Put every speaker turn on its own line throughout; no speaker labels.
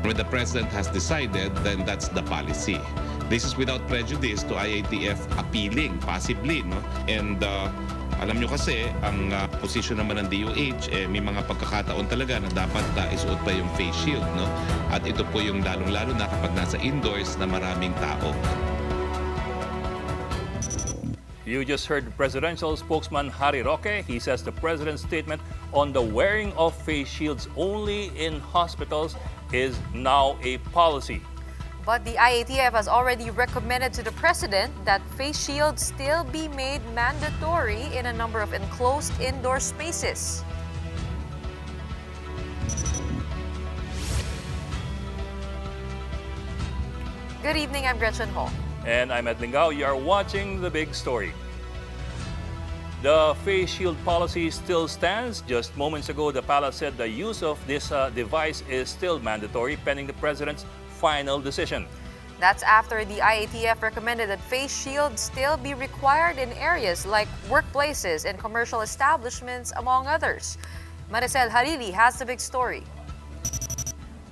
When the President has decided, then that's the policy. This is without prejudice to IATF appealing, possibly, no? And alam nyo kasi, ang posisyon naman ng DOH, may mga pagkakataon talaga na dapat isuot pa yung face shield, no? At ito po yung lalong-lalo na kapag nasa indoors na maraming tao.
You just heard presidential spokesman Harry Roque. He says the president's statement on the wearing of face shields only in hospitals is now a policy.
But the IATF has already recommended to the president that face shields still be made mandatory in a number of enclosed indoor spaces. Good evening, I'm Gretchen Ho.
And I'm Ed Lingao. You are watching The Big Story. The face shield policy still stands. Just moments ago, the palace said the use of this device is still mandatory pending the president's final decision.
That's after the IATF recommended that face shields still be required in areas like workplaces and commercial establishments, among others. Maricel Hariri has the big story.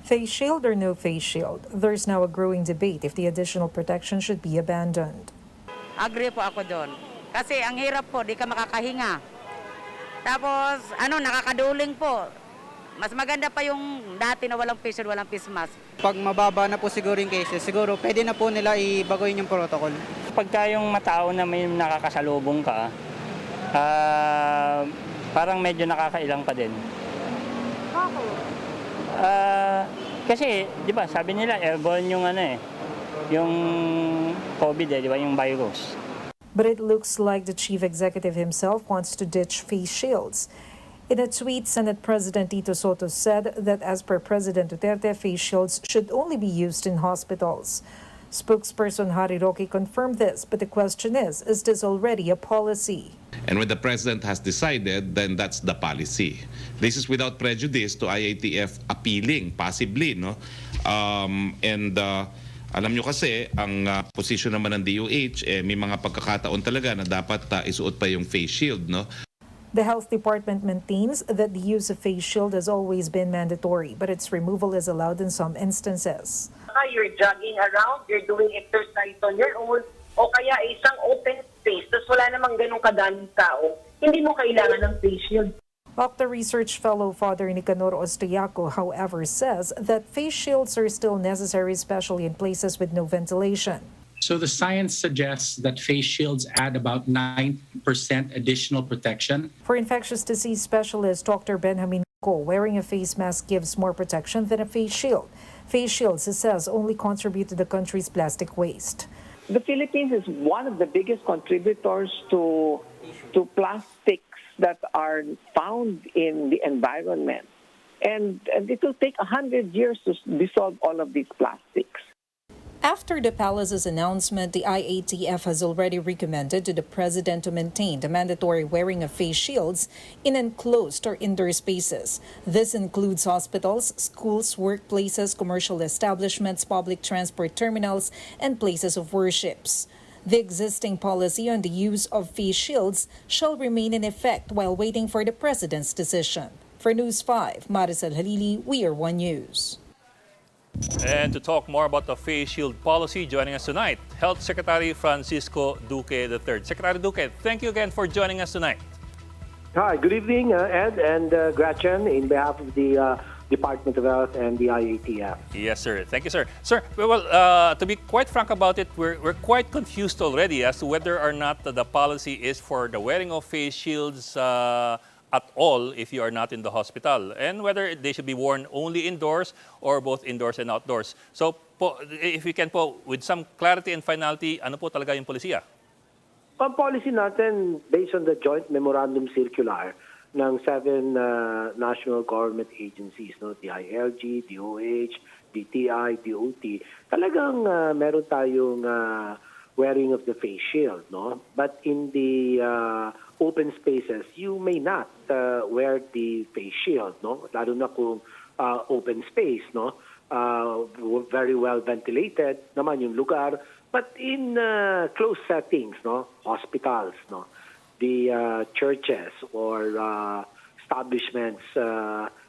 Face shield or no face shield? There's now a growing debate if the additional protection should be abandoned.
Agree po ako doon. Kasi ang hirap po, di ka makakahinga. Tapos, nakakaduling po. Mas maganda pa yung dati na walang face shield, walang face mask.
Pag mababa na po siguro yung cases, siguro pwede na po nila ibaguhin yung protocol.
Pagka yung matao na may nakakasalubong ka, parang medyo nakakailang pa din. Kasi, di ba, sabi nila, airborne yung yung COVID, di ba, yung virus.
But it looks like the chief executive himself wants to ditch face shields. In a tweet, Senate President Tito Soto said that as per President Duterte, face shields should only be used in hospitals. Spokesperson Harry Roque confirmed this, but the question is this already a policy?
And when the President has decided, then that's the policy. This is without prejudice to IATF appealing, possibly, no? Alam nyo kasi, ang posisyon naman ng DOH, may mga pagkakataon talaga na dapat isuot pa yung face shield, no?
The Health Department maintains that the use of face shield has always been mandatory, but its removal is allowed in some instances.
You're jogging around, you're doing exercise on your own, o kaya isang open space, tapos wala namang ganun kadaming tao, hindi mo kailangan ng face shield.
Octa Research Fellow Father Nicanor Ostriaco, however, says that face shields are still necessary, especially in places with no ventilation.
So the science suggests that face shields add about 9% additional protection.
For infectious disease specialist Dr. Benjamin Co, wearing a face mask gives more protection than a face shield. Face shields, he says, only contribute to the country's plastic waste.
The Philippines is one of the biggest contributors to plastics that are found in the environment. And it will take 100 years to dissolve all of these plastics.
After the palace's announcement, the IATF has already recommended to the president to maintain the mandatory wearing of face shields in enclosed or indoor spaces. This includes hospitals, schools, workplaces, commercial establishments, public transport terminals, and places of worships. The existing policy on the use of face shields shall remain in effect while waiting for the president's decision. For News 5, Maricel Halili, We Are One News.
And to talk more about the face shield policy, joining us tonight, Health Secretary Francisco Duque III. Secretary Duque, thank you again for joining us tonight.
Hi, good evening, Ed and Gretchen, in behalf of the Department of Health and the IATF.
Yes, sir. Thank you, sir. Sir, well, to be quite frank about it, we're quite confused already as to whether or not the policy is for the wearing of face shields at all if you are not in the hospital, and whether they should be worn only indoors or both indoors and outdoors. So, if we can with some clarity and finality, ano po talaga yung polisiya?
Ang policy natin, based on the joint memorandum circular ng 7 national government agencies, no, DILG, DOH, DTI, DOT, talagang meron tayong wearing of the face shield, no? But in the open spaces, you may not wear the face shield, no? Lalo na kung open space, no? Very well ventilated naman yung lugar, but in closed settings, no? Hospitals, no? The churches or establishments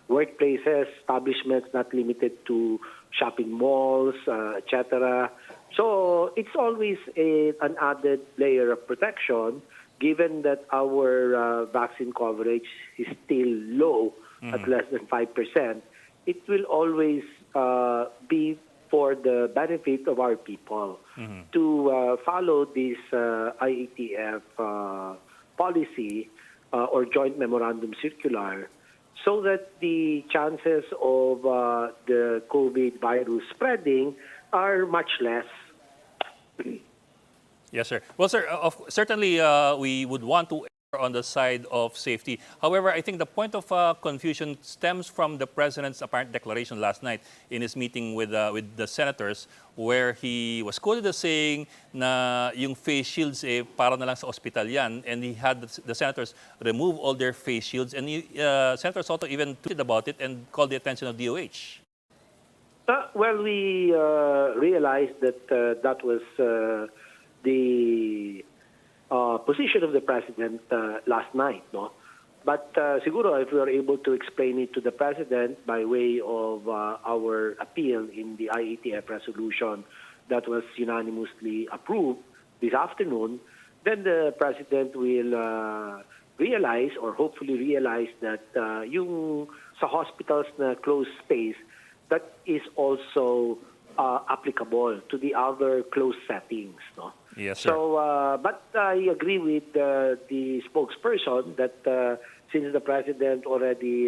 workplaces, establishments not limited to shopping malls, etc. So it's always an added layer of protection, given that our vaccine coverage is still low at less than 5%. It will always be for the benefit of our people to follow this IATF policy or joint memorandum circular, so that the chances of the COVID virus spreading are much less.
Yes, sir. Well, sir, certainly we would want to err on the side of safety. However, I think the point of confusion stems from the President's apparent declaration last night in his meeting with the senators, where he was quoted as saying na yung face shields para na lang sa ospital yan, and he had the senators remove all their face shields, and Senator Soto even tweeted about it and called the attention of DOH.
Well, we realized that that was the position of the President last night, no? But siguro if we are able to explain it to the President by way of our appeal in the IATF resolution that was unanimously approved this afternoon, then the President will realize, or hopefully realize, that yung sa hospitals na closed space, that is also applicable to the other closed settings, no?
Yes, sir.
So, but I agree with the spokesperson that since the President already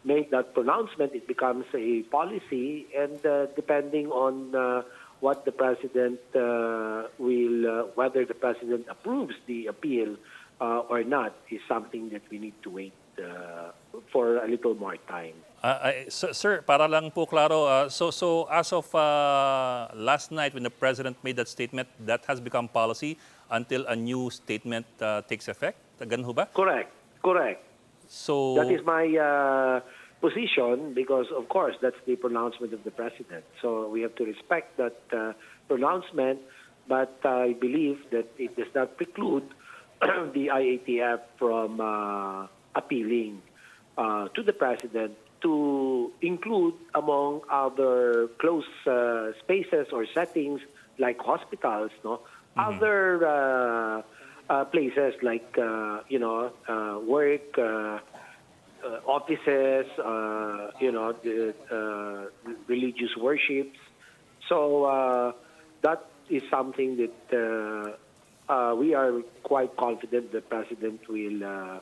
made that pronouncement, it becomes a policy, and depending on what the President will, whether the President approves the appeal or not, is something that we need to wait for a little more time.
Sir, para lang po klaro, so as of last night when the President made that statement, that has become policy until a new statement takes effect? Ganun ho ba?
Correct.
So
That is my position, because, of course, that's the pronouncement of the President. So we have to respect that pronouncement, but I believe that it does not preclude the IATF from appealing to the President to include, among other closed spaces or settings like hospitals, no, other places like work, offices, religious worships. So that is something that we are quite confident the President will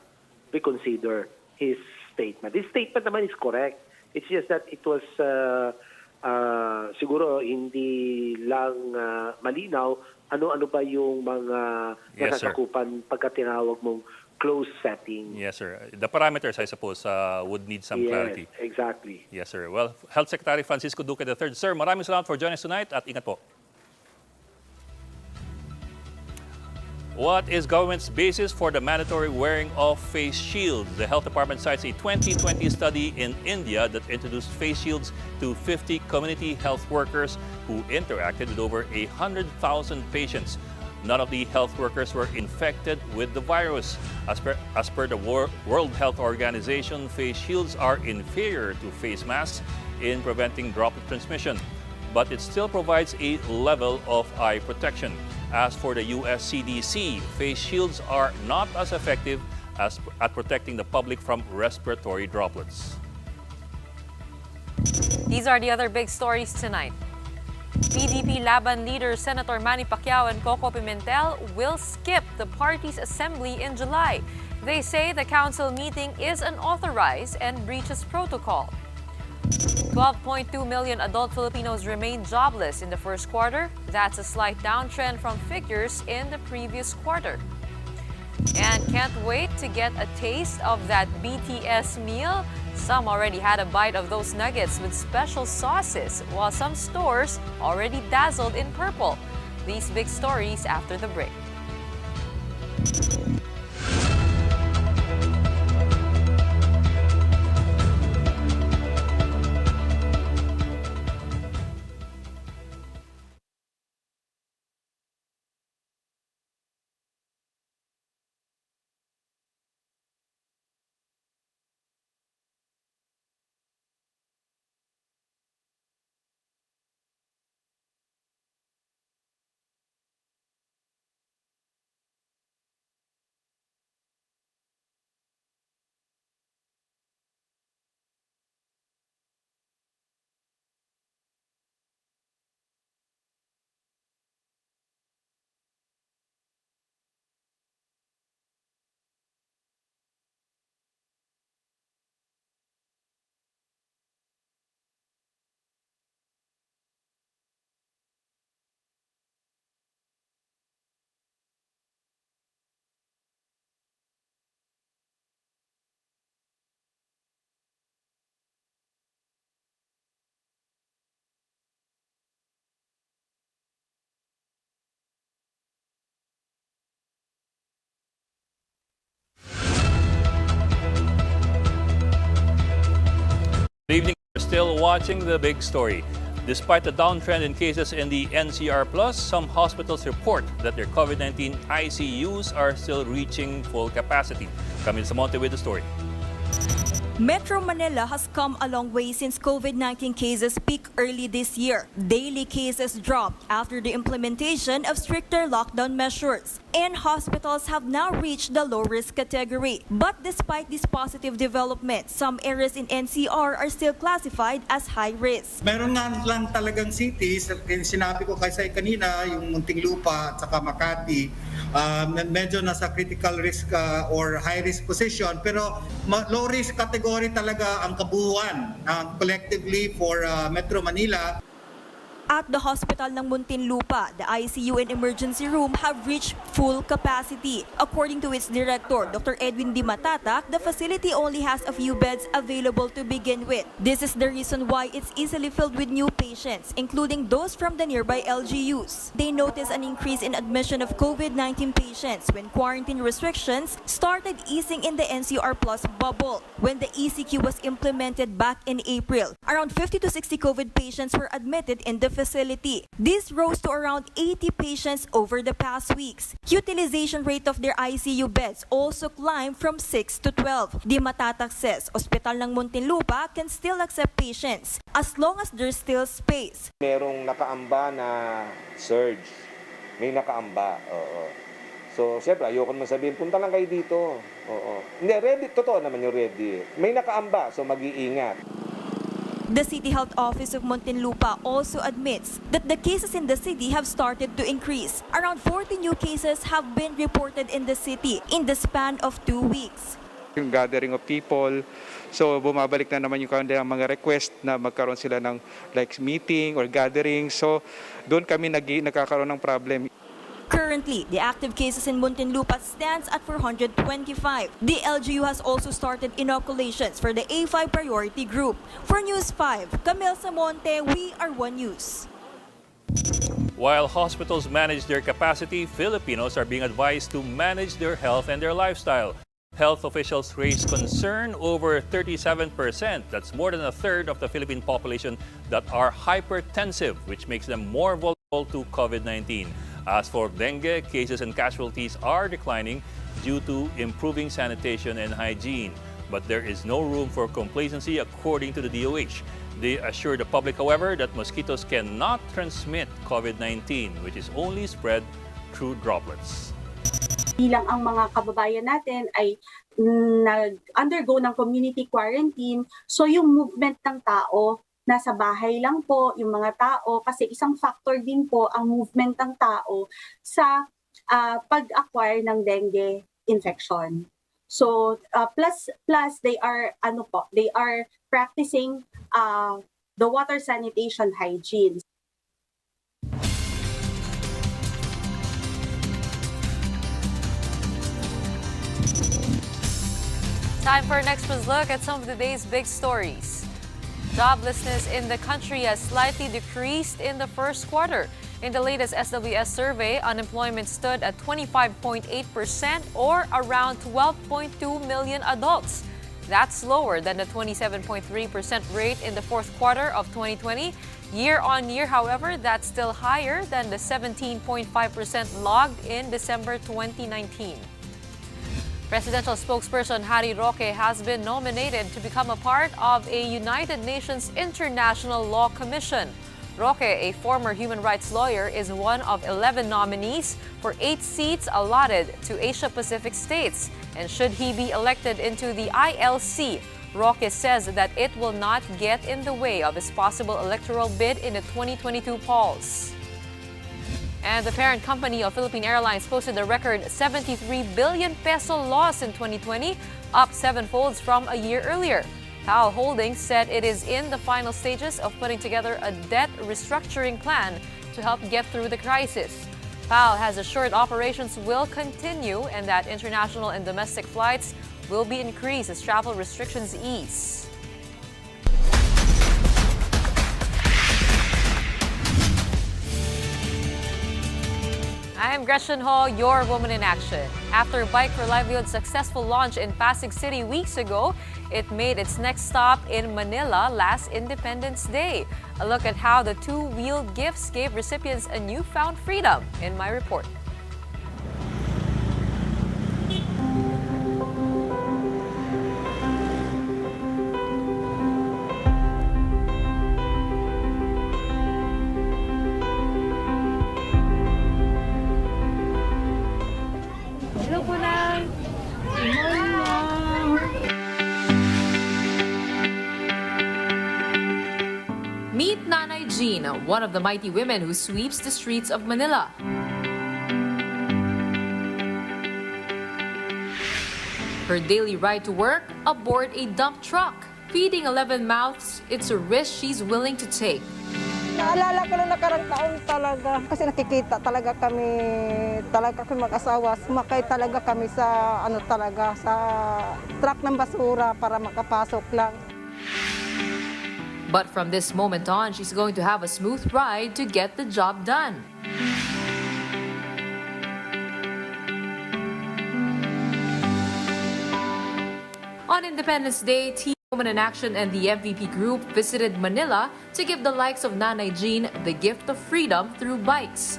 reconsider his statement. This statement naman is correct. It's just that it was siguro hindi lang malinaw ano-ano ba yung mga
Yes, sir.
nasasakupan pagka tinawag mong closed setting.
yes, sir. The parameters, I suppose, would need some clarity.
Yes, exactly.
Yes, sir. Well, Health Secretary Francisco Duque III. Sir, maraming salamat for joining us tonight at ingat po. What is government's basis for the mandatory wearing of face shields? The Health Department cites a 2020 study in India that introduced face shields to 50 community health workers who interacted with over 100,000 patients. None of the health workers were infected with the virus. As per the World Health Organization, face shields are inferior to face masks in preventing droplet transmission, but it still provides a level of eye protection. As for the US CDC, face shields are not as effective at protecting the public from respiratory droplets.
These are the other big stories tonight. PDP-Laban leader Senator Manny Pacquiao and Coco Pimentel will skip the party's assembly in July. They say the council meeting is unauthorized and breaches protocol. 12.2 million adult Filipinos remain jobless in the first quarter. That's a slight downtrend from figures in the previous quarter. And can't wait to get a taste of that BTS meal. Some already had a bite of those nuggets with special sauces, while some stores already dazzled in purple. These big stories after the break.
still watching the big story. Despite the downtrend in cases in the NCR+, some hospitals report that their COVID-19 ICUs are still reaching full capacity. Camille Samonte with the story.
Metro Manila has come a long way since COVID-19 cases peaked early this year. Daily cases dropped after the implementation of stricter lockdown measures, and hospitals have now reached the low-risk category. But despite this positive development, some areas in NCR are still classified as high risk.
Meron nga lang talagang cities, sinabi ko kasi kanina, yung Muntinlupa at saka Makati, medyo nasa critical risk or high risk position, pero low risk category talaga ang kabuuan collectively for Metro Manila.
At the hospital ng Muntinlupa, the ICU and emergency room have reached full capacity. According to its director, Dr. Edwin Di Matatak, the facility only has a few beds available to begin with. This is the reason why it's easily filled with new patients, including those from the nearby LGUs. They noticed an increase in admission of COVID-19 patients when quarantine restrictions started easing in the NCR Plus bubble. When the ECQ was implemented back in April, around 50 to 60 COVID patients were admitted in the facility. This rose to around 80 patients over the past weeks. Utilization rate of their ICU beds also climbed from 6 to 12. Di Matatak says, Ospital ng Muntinlupa can still accept patients as long as there's still space.
Merong nakaamba na surge. May nakaamba. Oo. So, siyempre, ayoko naman sabihin, punta lang kayo dito. Oo. Hindi, ready. Totoo naman yung ready. May nakaamba, so mag-iingat.
The City Health Office of Muntinlupa also admits that the cases in the city have started to increase. Around 40 new cases have been reported in the city in the span of 2 weeks.
Yung gathering of people, so bumabalik na naman yung kanilang mga request na magkaroon sila ng like meeting or gathering. So doon kami nagkakaroon ng problem.
Currently, the active cases in Muntinlupa stands at 425. The LGU has also started inoculations for the A5 priority group. For News 5, Camille Samonte, we are One News.
While hospitals manage their capacity, Filipinos are being advised to manage their health and their lifestyle. Health officials raise concern over 37%. That's more than a third of the Philippine population that are hypertensive, which makes them more vulnerable to COVID-19. As for dengue, cases and casualties are declining due to improving sanitation and hygiene. But there is no room for complacency according to the DOH. They assure the public, however, that mosquitoes cannot transmit COVID-19, which is only spread through droplets.
Bilang ang mga kababayan natin ay nag-undergo ng community quarantine, so yung movement ng tao, nasa bahay lang po yung mga tao kasi isang factor din po ang movement ng tao sa pag-acquire ng dengue infection. So plus they are they are practicing the water sanitation hygiene.
Time for our next look at some of the day's big stories. Joblessness in the country has slightly decreased in the first quarter. In the latest SWS survey, unemployment stood at 25.8% or around 12.2 million adults. That's lower than the 27.3% rate in the fourth quarter of 2020. Year on year, however, that's still higher than the 17.5% logged in December 2019. Presidential spokesperson Harry Roque has been nominated to become a part of a United Nations International Law Commission. Roque, a former human rights lawyer, is one of 11 nominees for 8 seats allotted to Asia-Pacific states. And should he be elected into the ILC, Roque says that it will not get in the way of his possible electoral bid in the 2022 polls. And the parent company of Philippine Airlines posted a record 73 billion peso loss in 2020, up 7-fold from a year earlier. PAL Holdings said it is in the final stages of putting together a debt restructuring plan to help get through the crisis. PAL has assured operations will continue and that international and domestic flights will be increased as travel restrictions ease. I'm Gretchen Ho, your Woman in Action. After Bike for Livelihood's successful launch in Pasig City weeks ago, It made its next stop in Manila last Independence Day. A look at how the two-wheeled gifts gave recipients a newfound freedom in my report. Hello po, Nay. Meet Nanay Jean, one of the mighty women who sweeps the streets of Manila. Her daily ride to work aboard a dump truck. Feeding 11 mouths, it's a risk she's willing to take.
Naalala ko na nakarang taon talaga kasi nakikita talaga kami mag-asawa. Sumakay talaga kami sa sa truck ng basura para makapasok lang.
But from this moment on, she's going to have a smooth ride to get the job done. On Independence Day, Team Women in Action and the MVP Group visited Manila to give the likes of Nanay Jean the gift of freedom through bikes.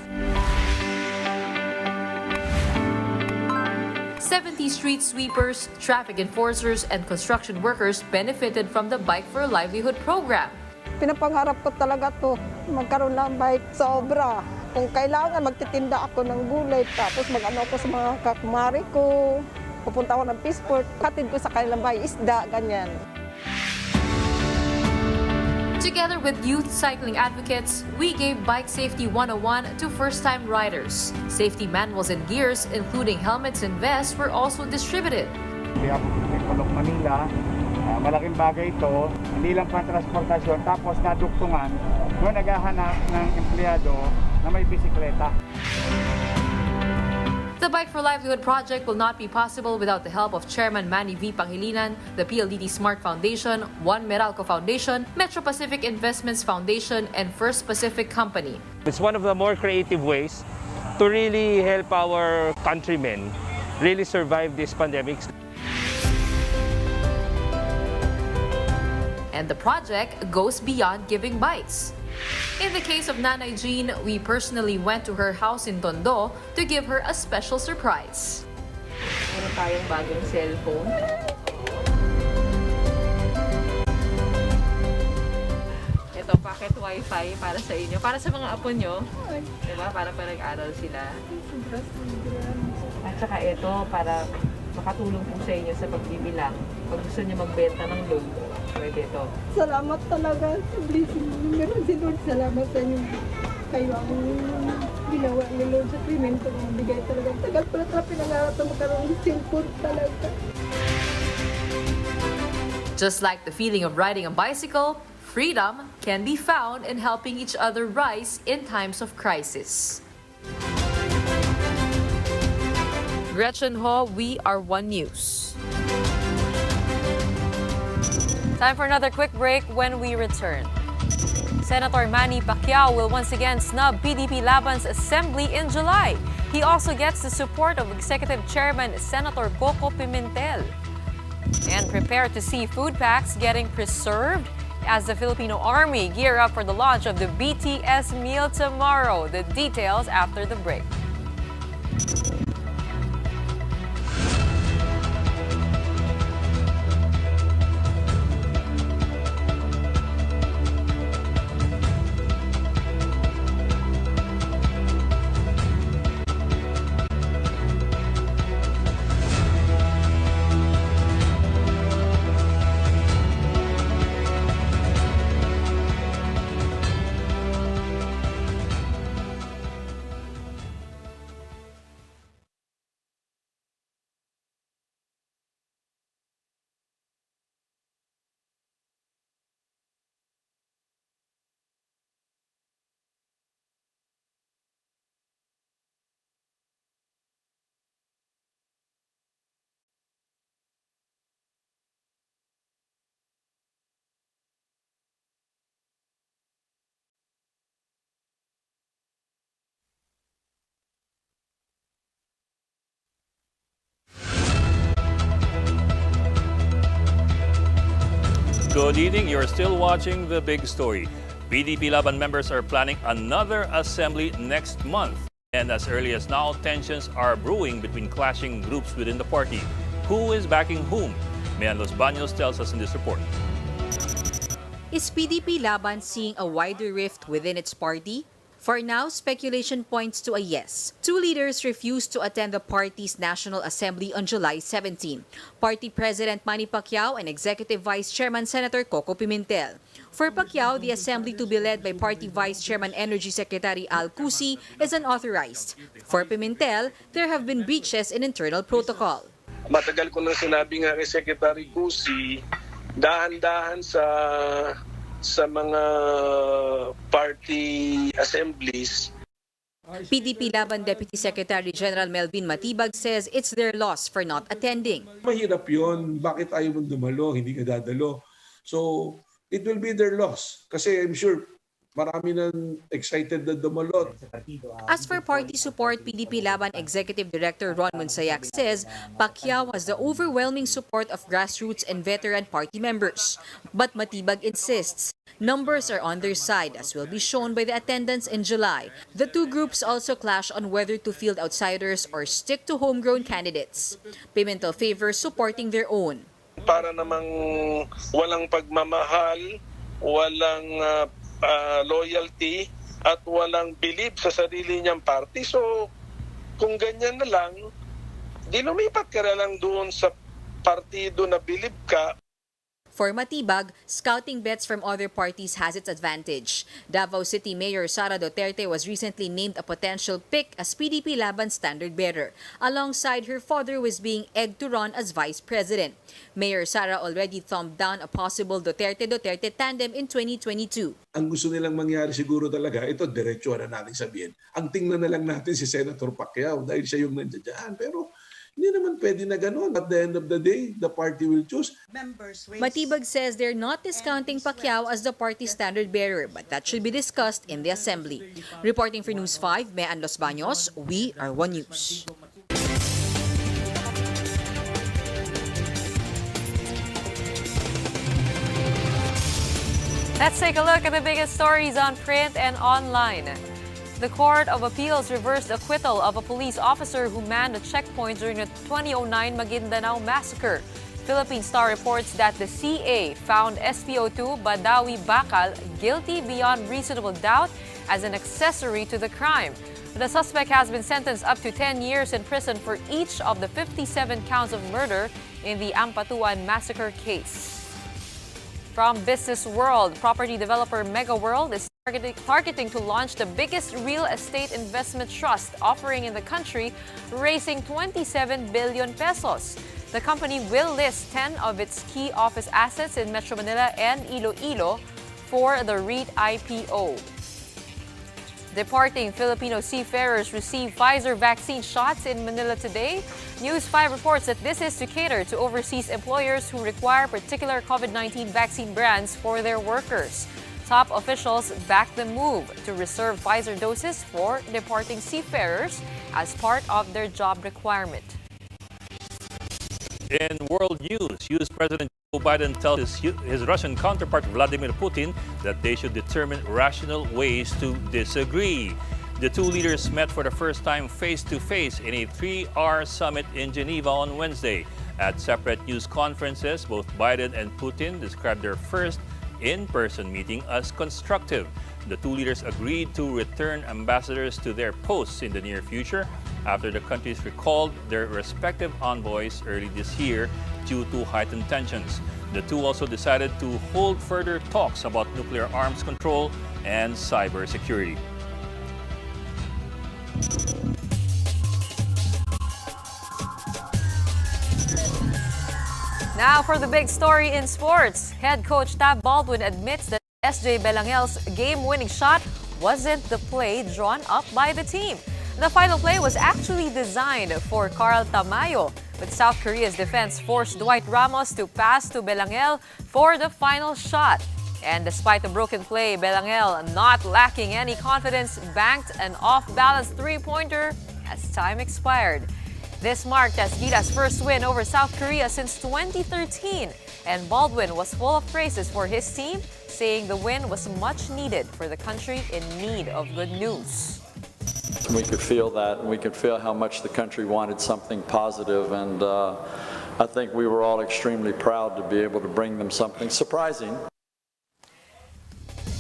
70 street sweepers, traffic enforcers, and construction workers benefited from the Bike for a Livelihood program.
Pinapangarap ko talaga to, magkaroon ng bike sobra. Kung kailangan, magtitinda ako ng gulay, tapos mag-ano ako sa mga kakumari ko. Pupunta ako ng Peaceport, hatid ko sa kanilang bahay, isda, ganyan.
Together with youth cycling advocates, we gave Bike Safety 101 to first-time riders. Safety manuals and gears, including helmets and vests, were also distributed.
Kaya ako Pimentel, Manila, malaking bagay ito, hindi lang pang-transportasyon, tapos naduktungan, kung naghahanap ng empleyado na may bisikleta.
The Bike for Livelihood project will not be possible without the help of Chairman Manny V. Pangilinan, the PLDT Smart Foundation, One Meralco Foundation, Metro Pacific Investments Foundation, and First Pacific Company.
It's one of the more creative ways to really help our countrymen really survive this pandemic.
And the project goes beyond giving bikes. In the case of Nanay Jean, we personally went to her house in Tondo to give her a special surprise. Meron tayong bagong cellphone. Ito, pocket wifi para sa inyo. Para sa mga apo nyo. Diba? Para nag-aral sila. At saka ito, para makatulong po sa inyo sa pagbibilang. Pag gusto nyo magbenta ng load, pwede ito.
Salamat talaga sa blessing. Meron si Lord, salamat sa inyo. Kayo ang ginawa ni Lord sa Pimentel. Bigay talaga. Tagal pala pinangarap na magkaroon ng cellphone talaga.
Just like the feeling of riding a bicycle, freedom can be found in helping each other rise in times of crisis. Gretchen Ho, we are One News. Time for another quick break. When we return, Senator Manny Pacquiao will once again snub PDP-Laban's assembly in July. He also gets the support of Executive Chairman Senator Pimentel. And prepare to see food packs getting preserved as the Filipino Army gear up for the launch of the BTS meal tomorrow. The details after the break.
Good evening. You're still watching The Big Story. PDP-Laban members are planning another assembly next month. And as early as now, tensions are brewing between clashing groups within the party. Who is backing whom? Mayan Los Baños tells us in this report.
Is PDP-Laban seeing a wider rift within its party? For now, speculation points to a yes. Two leaders refused to attend the party's National Assembly on July 17. Party President Manny Pacquiao and Executive Vice Chairman Senator Coco Pimentel. For Pacquiao, the assembly to be led by Party Vice Chairman Energy Secretary Al Cusi is unauthorized. For Pimentel, there have been breaches in internal protocol.
Matagal ko nang sinabi nga kay Secretary Cusi, dahan-dahan sa mga party assemblies.
PDP-Laban Deputy Secretary General Melvin Matibag says it's their loss for not attending.
Mahirap yun. Bakit ayaw mong dumalo? Hindi ka dadalo. So, it will be their loss. Kasi I'm sure marami nang excited na dumalo.
As for party support, PDP-Laban Executive Director Ron Monsayak says Pacquiao has the overwhelming support of grassroots and veteran party members. But Matibag insists numbers are on their side, as will be shown by the attendance in July. The two groups also clash on whether to field outsiders or stick to homegrown candidates. Pimentel favors supporting their own.
Para namang walang pagmamahal, walang loyalty at walang belief sa sarili niyang party. So, kung ganyan na lang, di lumipat ka na lang doon sa partido na believe ka.
For Matibag, scouting bets from other parties has its advantage. Davao City Mayor Sara Duterte was recently named a potential pick as PDP-Laban standard bearer. Alongside her father was being egged to run as vice president. Mayor Sara already thumbed down a possible Duterte-Duterte tandem in 2022.
Ang gusto nilang mangyari siguro talaga, ito diretso na natin sabihin. Ang tingnan na lang natin si Senator Pacquiao dahil siya yung nandiyan. Pero hindi naman pwede na gano'n. At the end of the day, the party will choose.
Matibag says they're not discounting Pacquiao as the party standard bearer, but that should be discussed in the assembly. Reporting for News 5, Mayan Los Baños, we are One News.
Let's take a look at the biggest stories on print and online. The Court of Appeals reversed acquittal of a police officer who manned a checkpoint during the 2009 Maguindanao massacre. Philippine Star reports that the CA found SPO2 Badawi Bakal guilty beyond reasonable doubt as an accessory to the crime. The suspect has been sentenced up to 10 years in prison for each of the 57 counts of murder in the Ampatuan massacre case. From Business World, property developer Mega World is targeting to launch the biggest real estate investment trust offering in the country, raising 27 billion pesos. The company will list 10 of its key office assets in Metro Manila and Iloilo for the REIT IPO. Departing Filipino seafarers receive Pfizer vaccine shots in Manila today. News 5 reports that this is to cater to overseas employers who require particular COVID-19 vaccine brands for their workers. Top officials back the move to reserve Pfizer doses for departing seafarers as part of their job requirement.
In world news, U.S. President Joe Biden tells his Russian counterpart Vladimir Putin that they should determine rational ways to disagree. The two leaders met for the first time face-to-face in a 3-hour summit in Geneva on Wednesday. At separate news conferences, both Biden and Putin described their first in-person meeting as constructive. The two leaders agreed to return ambassadors to their posts in the near future after the countries recalled their respective envoys early this year due to heightened tensions. The two also decided to hold further talks about nuclear arms control and cybersecurity.
Now for the big story in sports. Head coach Tab Baldwin admits that SJ Belangel's game-winning shot wasn't the play drawn up by the team. The final play was actually designed for Carl Tamayo, but South Korea's defense forced Dwight Ramos to pass to Belangel for the final shot. And despite the broken play, Belangel, not lacking any confidence, banked an off-balance three-pointer as time expired. This marked as Gila's first win over South Korea since 2013, and Baldwin was full of praises for his team, saying the win was much needed for the country in need of good news.
We could feel that, and we could feel how much the country wanted something positive, and I think we were all extremely proud to be able to bring them something surprising.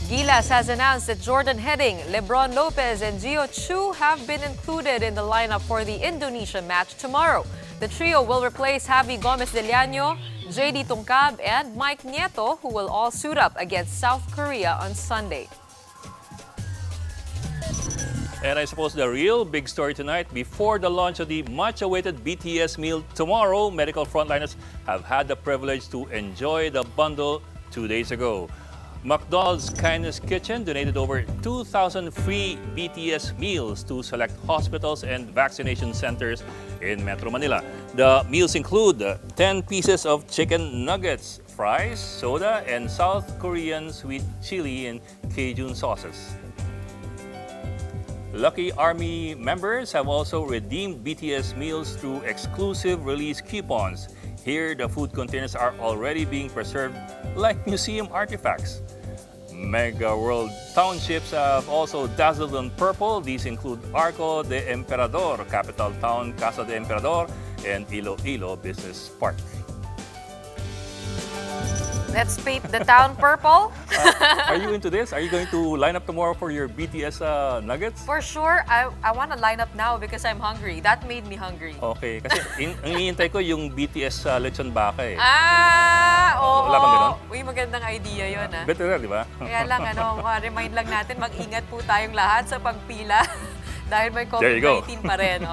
Gilas has announced that Jordan Heading, Lebron Lopez, and Gio Chu have been included in the lineup for the Indonesia match tomorrow. The trio will replace Javi Gomez de Llano, JD Tungkab, and Mike Nieto, who will all suit up against South Korea on Sunday.
And I suppose the real big story tonight, before the launch of the much-awaited BTS meal tomorrow, medical frontliners have had the privilege to enjoy the bundle 2 days ago. McDonald's Kindness Kitchen donated over 2,000 free BTS meals to select hospitals and vaccination centers in Metro Manila. The meals include 10 pieces of chicken nuggets, fries, soda, and South Korean sweet chili and Cajun sauces. Lucky Army members have also redeemed BTS meals through exclusive release coupons. Here, the food containers are already being preserved like museum artifacts. Mega World townships have also dazzled on purple. These include Arco de Emperador, capital town Casa de Emperador, and Iloilo Business Park.
Let's paint the town purple.
Are you into this? Are you going to line up tomorrow for your BTS nuggets?
For sure, I want to line up now because I'm hungry. That made me hungry.
Okay, kasi ang iniintay ko yung BTS lechon baka eh.
Oo.
Wala bang ganun?
Uy, magandang idea yun
Better, di ba?
Kaya lang, remind lang natin, mag-ingat po tayong lahat sa pagpila dahil may
There you go.
COVID-19 pa rin.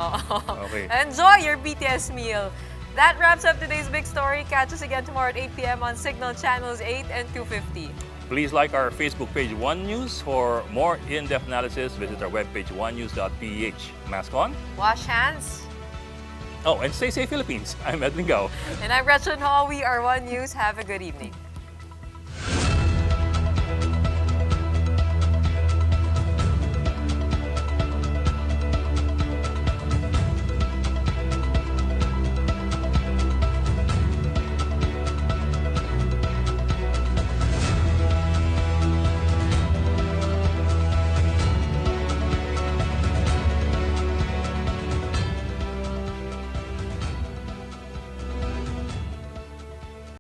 Okay.
Enjoy your BTS meal. That wraps up today's big story. Catch us again tomorrow at 8 p.m. on Signal Channels 8 and 250.
Please like our Facebook page, One News. For more in-depth analysis, visit our webpage, onenews.ph. Mask on.
Wash hands.
Oh, and stay safe, Philippines. I'm Edwin Gao.
And I'm Gretchen Hall. We are One News. Have a good evening.